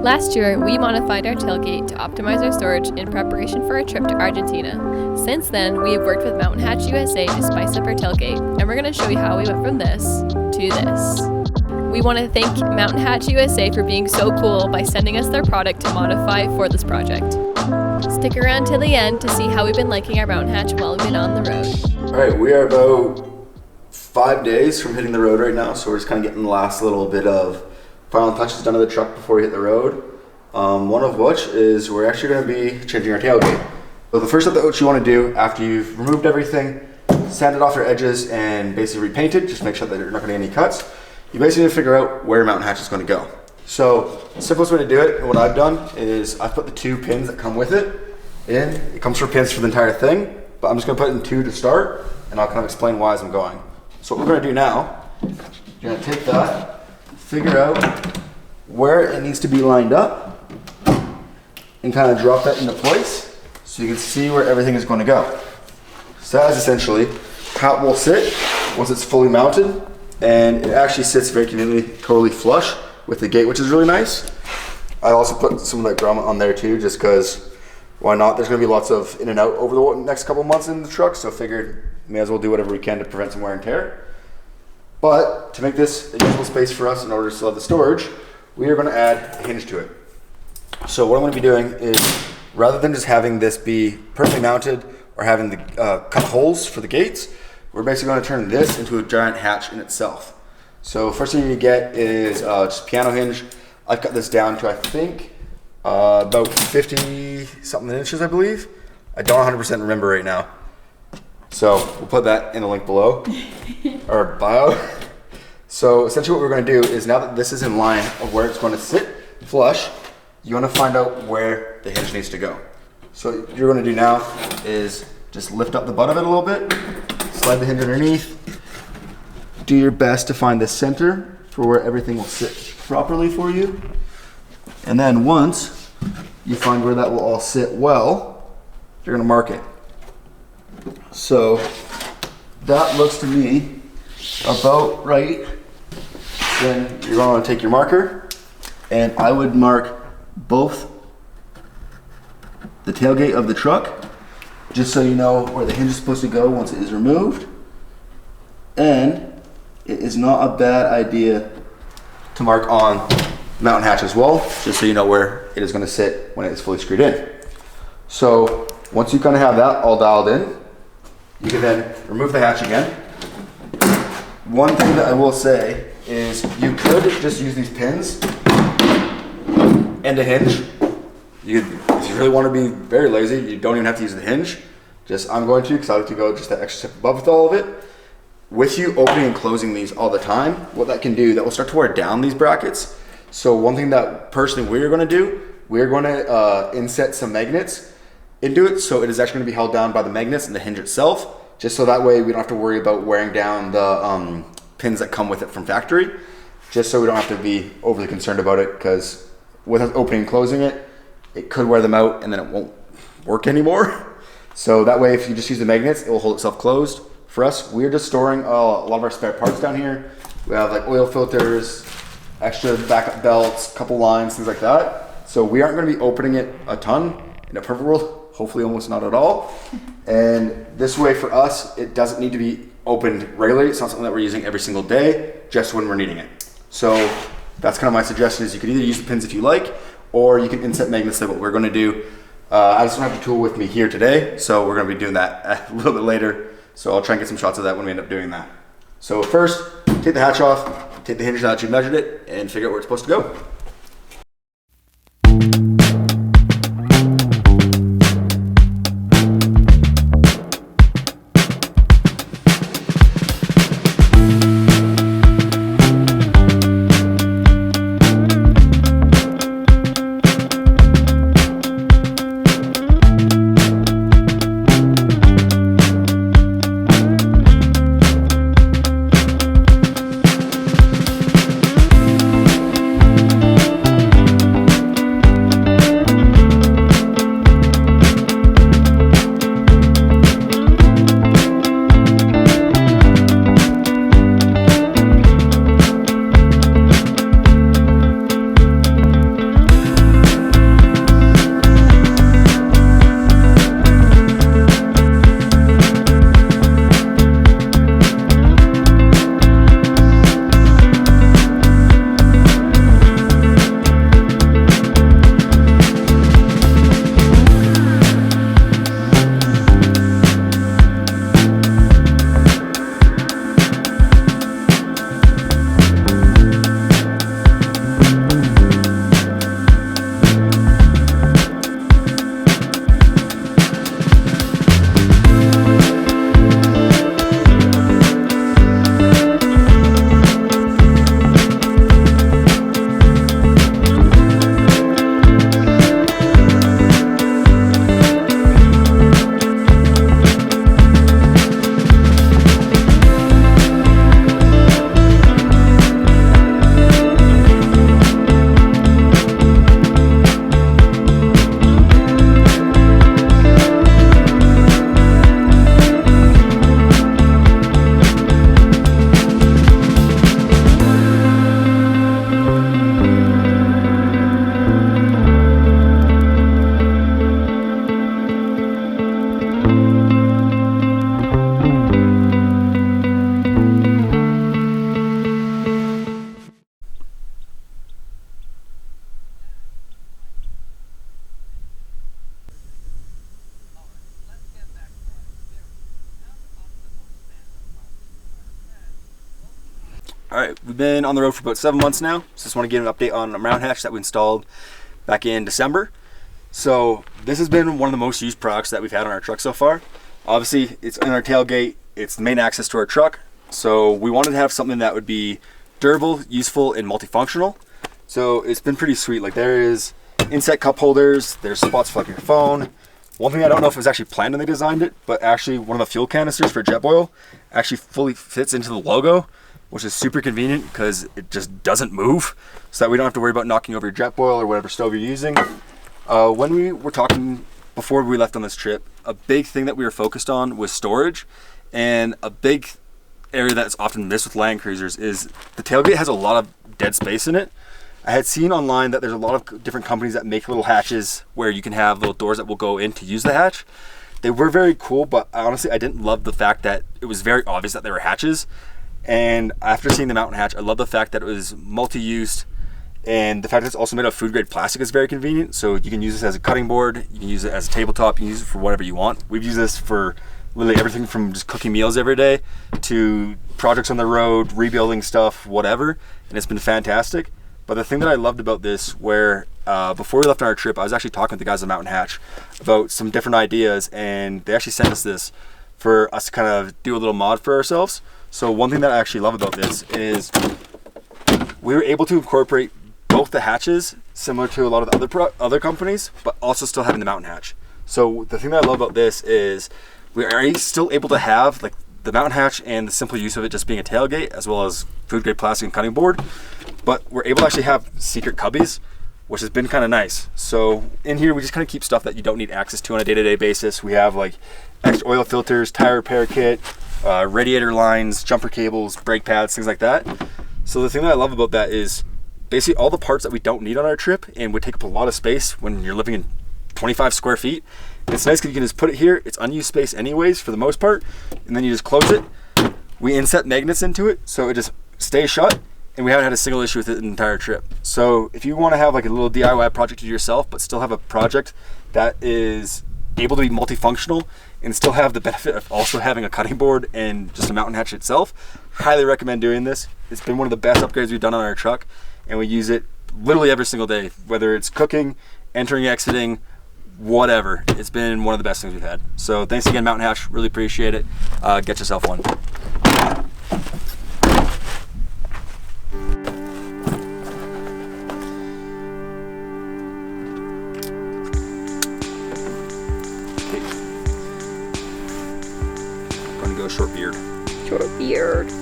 Last year, we modified our tailgate to optimize our storage in preparation for a trip to Argentina. Since then, we have worked with Mountain Hatch USA to spice up our tailgate, and we're going to show you how we went from this to this. We want to thank Mountain Hatch USA for being so cool by sending us their product to modify for this project. Stick around till the end to see how we've been liking our Mountain Hatch while we've been on the road. All right, we are about 5 days from hitting the road right now, so we're just kind of getting the last little bit of final touches done to the truck before we hit the road. One of which is we're actually going to be changing our tailgate. So the first step that you want to do after you've removed everything, sanded off your edges, and basically repainted, just make sure that you're not going to get any cuts. You basically need to figure out where Mountain Hatch is going to go. So the simplest way to do it, and what I've done, is I've put the 2 pins that come with it in. It comes for pins for the entire thing, but I'm just going to put in 2 to start, and I'll kind of explain why as I'm going. So what we're going to do now, you're going to take that, figure out where it needs to be lined up, and kind of drop that into place so you can see where everything is going to go. So that is essentially how it will sit once it's fully mounted, and it actually sits very conveniently totally flush with the gate, which is really nice. I also put some of that grommet on there too, just because why not? There's going to be lots of in and out over the next couple months in the truck, so figured may as well do whatever we can to prevent some wear and tear. But to make this a usable space for us in order to still have the storage, we are going to add a hinge to it. So what I'm going to be doing is, rather than just having this be perfectly mounted or having the cut holes for the gates, we're basically going to turn this into a giant hatch in itself. So first thing you get is just a piano hinge. I've cut this down to, I think, about 50 something inches, I believe. I don't 100% remember right now. So we'll put that in the link below, or bio. So essentially what we're going to do is, now that this is in line of where it's going to sit flush, you want to find out where the hinge needs to go. So what you're going to do now is just lift up the butt of it a little bit, slide the hinge underneath, do your best to find the center for where everything will sit properly for you. And then once you find where that will all sit well, you're going to mark it. So that looks to me about right. Then you're going to take your marker, and I would mark both the tailgate of the truck, just so you know where the hinge is supposed to go once it is removed. And it is not a bad idea to mark on Mountain Hatch as well, just so you know where it is going to sit when it is fully screwed in. So once you kind of have that all dialed in, you can then remove the hatch again. One thing that I will say is you could just use these pins and a hinge. If you really want to be very lazy, you don't even have to use the hinge. I'm going to, because I like to go just that extra step above with all of it. With you opening and closing these all the time, what that can do, that will start to wear down these brackets. So one thing that personally we're going to do, we're going to inset some magnets into it, so it is actually going to be held down by the magnets and the hinge itself, just so that way we don't have to worry about wearing down the pins that come with it from factory, just so we don't have to be overly concerned about it, because with us opening and closing it, it could wear them out and then it won't work anymore. So that way, if you just use the magnets, it will hold itself closed. For us, we're just storing a lot of our spare parts down here. We have like oil filters, extra backup belts, couple lines, things like that. So we aren't going to be opening it a ton. In a perfect world, hopefully almost not at all. And this way for us, it doesn't need to be opened regularly. It's not something that we're using every single day, just when we're needing it. So that's kind of my suggestion, is you can either use the pins if you like, or you can inset magnets like what we're going to do. I just don't have the tool with me here today, so we're going to be doing that a little bit later. So I'll try and get some shots of that when we end up doing that. So first, take the hatch off, take the hinge out you measured it, and figure out where it's supposed to go. All right, we've been on the road for about 7 months now. So just want to give an update on a mount hatch that we installed back in December. So this has been one of the most used products that we've had on our truck so far. Obviously, it's in our tailgate. It's the main access to our truck. So we wanted to have something that would be durable, useful, and multifunctional. So it's been pretty sweet. Like there is inset cup holders, there's spots for like your phone. One thing I don't know if it was actually planned when they designed it, but actually one of the fuel canisters for jet oil actually fully fits into the logo, which is super convenient because it just doesn't move, so that we don't have to worry about knocking over your jet boil or whatever stove you're using. When we were talking before we left on this trip, a big thing that we were focused on was storage, and a big area that's often missed with Land Cruisers is the tailgate has a lot of dead space in it. I had seen online that there's a lot of different companies that make little hatches where you can have little doors that will go in to use the hatch. They were very cool, but honestly I didn't love the fact that it was very obvious that they were hatches. And after seeing the mountain hatch, I love the fact that it was multi-used, and the fact that it's also made of food grade plastic is very convenient. So you can use this as a cutting board, you can use it as a tabletop, you can use it for whatever you want. We've used this for literally everything from just cooking meals every day to projects on the road, rebuilding stuff, whatever, and it's been fantastic. But the thing that I loved about this, where before we left on our trip, I was actually talking with the guys at Mountain Hatch about some different ideas, and they actually sent us this for us to kind of do a little mod for ourselves. So one thing that I actually love about this is we were able to incorporate both the hatches, similar to a lot of the other companies, but also still having the mountain hatch. So the thing that I love about this is we are still able to have like the mountain hatch and the simple use of it just being a tailgate, as well as food grade plastic and cutting board, but we're able to actually have secret cubbies, which has been kind of nice. So in here we just kind of keep stuff that you don't need access to on a day-to-day basis. We have like extra oil filters, tire repair kit, radiator lines, jumper cables, brake pads, things like that. So the thing that I love about that is basically all the parts that we don't need on our trip and would take up a lot of space when you're living in 25 square feet. And it's nice because you can just put it here. It's unused space anyways for the most part, and then you just close it. We inset magnets into it so it just stays shut, and we haven't had a single issue with it the entire trip. So if you want to have like a little DIY project to yourself but still have a project that is able to be multifunctional and still have the benefit of also having a cutting board and just a mountain hatch itself, highly recommend doing this. It's been one of the best upgrades we've done on our truck, and we use it literally every single day, whether it's cooking, entering, exiting, whatever. It's been one of the best things we've had. So thanks again, Mountain Hatch, really appreciate it. Get yourself one. Gonna go short beard. Short beard.